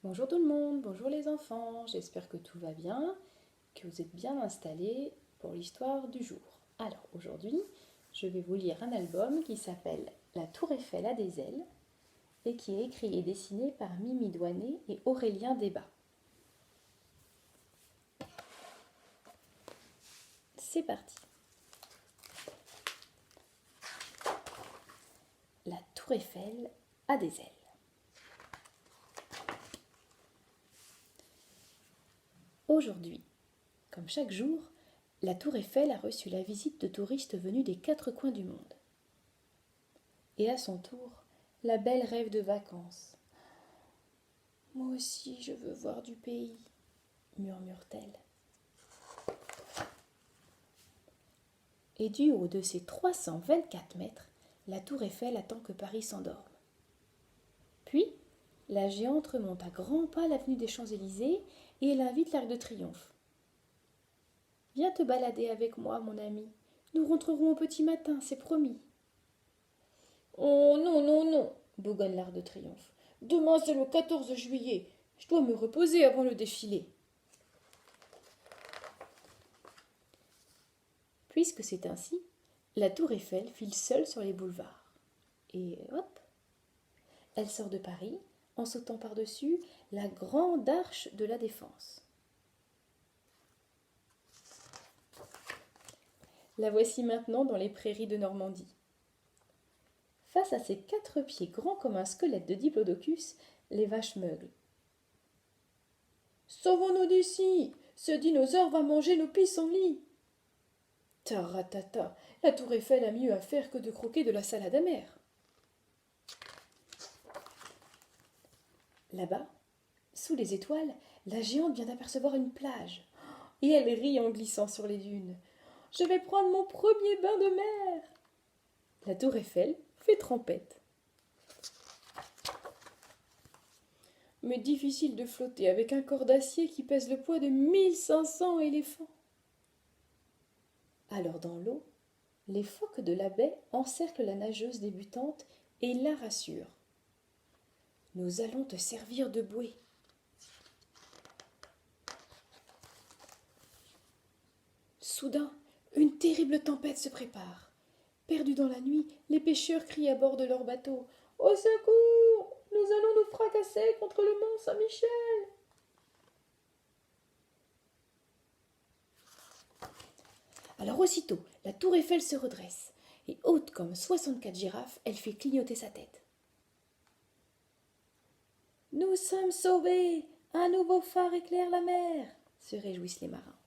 Bonjour tout le monde, bonjour les enfants, j'espère que tout va bien, que vous êtes bien installés pour l'histoire du jour. Alors aujourd'hui, je vais vous lire un album qui s'appelle La Tour Eiffel a des ailes et qui est écrit et dessiné par Mimi Douanet et Aurélien Débat. C'est parti. La Tour Eiffel a des ailes. Aujourd'hui, comme chaque jour, la Tour Eiffel a reçu la visite de touristes venus des 4 coins du monde. Et à son tour, la belle rêve de vacances. Moi aussi, je veux voir du pays, murmure-t-elle. Et du haut de ses 324 mètres, la tour Eiffel attend que Paris s'endorme. Puis, la géante remonte à grands pas l'avenue des Champs-Élysées et elle invite l'Arc de Triomphe. Viens te balader avec moi, mon ami. Nous rentrerons au petit matin, c'est promis. Oh non, non, non, bougonne l'Arc de Triomphe. Demain, c'est le 14 juillet. Je dois me reposer avant le défilé. Puisque c'est ainsi, la tour Eiffel file seule sur les boulevards. Et hop, elle sort de Paris en sautant par-dessus la grande arche de la Défense. La voici maintenant dans les prairies de Normandie. Face à ses 4 pieds grands comme un squelette de diplodocus, les vaches meuglent. Sauvons-nous d'ici! Ce dinosaure va manger nos pissenlits! Taratata, la tour Eiffel a mieux à faire que de croquer de la salade amère. Là-bas, sous les étoiles, la géante vient d'apercevoir une plage. Et elle rit en glissant sur les dunes. Je vais prendre mon premier bain de mer. La tour Eiffel fait trempette. Mais difficile de flotter avec un corps d'acier qui pèse le poids de 1500 éléphants. Alors dans l'eau, les phoques de la baie encerclent la nageuse débutante et la rassurent. Nous allons te servir de bouée. Soudain, une terrible tempête se prépare. Perdus dans la nuit, les pêcheurs crient à bord de leur bateau. Au secours! Nous allons nous fracasser contre le mont Saint-Michel! Alors aussitôt, la tour Eiffel se redresse, et haute comme 64 girafes, elle fait clignoter sa tête. Nous sommes sauvés! Un nouveau phare éclaire la mer! Se réjouissent les marins.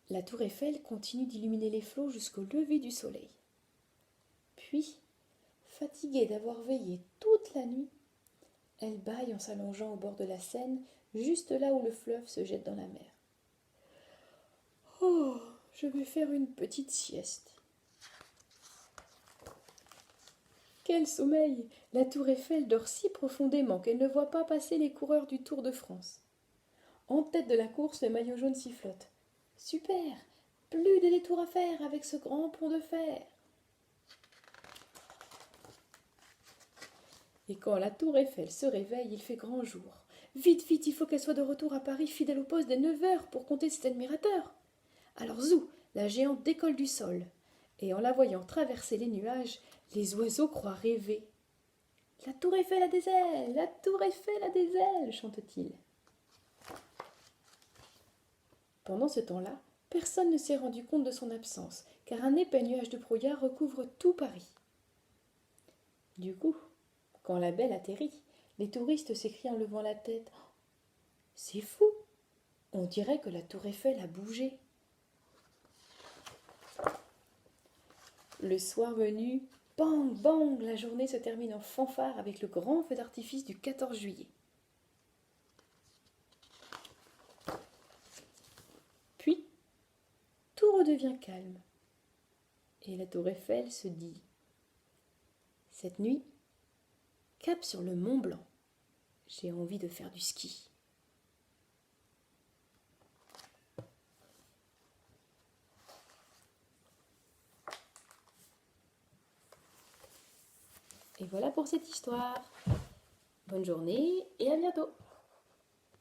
La tour Eiffel continue d'illuminer les flots jusqu'au lever du soleil. Puis, fatiguée d'avoir veillé toute la nuit, elle bâille en s'allongeant au bord de la Seine, juste là où le fleuve se jette dans la mer. Oh, je vais faire une petite sieste. Quel sommeil! La tour Eiffel dort si profondément qu'elle ne voit pas passer les coureurs du Tour de France. En tête de la course, le maillot jaune sifflote. Super! Plus de détours à faire avec ce grand pont de fer. Et quand la tour Eiffel se réveille, il fait grand jour. Vite, vite, il faut qu'elle soit de retour à Paris, fidèle au poste dès 9 heures pour compter ses admirateurs. Alors zou, la géante décolle du sol. Et en la voyant traverser les nuages, les oiseaux croient rêver. La tour Eiffel a des ailes, la tour Eiffel a des ailes, chante-t-il. Pendant ce temps-là, personne ne s'est rendu compte de son absence, car un épais nuage de brouillard recouvre tout Paris. Du coup, quand la belle atterrit, les touristes s'écrient en levant la tête. « C'est fou! On dirait que la tour Eiffel a bougé. » Le soir venu, bang, bang, la journée se termine en fanfare avec le grand feu d'artifice du 14 juillet. Puis, tout redevient calme. Et la tour Eiffel se dit « Cette nuit, cap sur le Mont Blanc. J'ai envie de faire du ski. » Et voilà pour cette histoire. Bonne journée et à bientôt.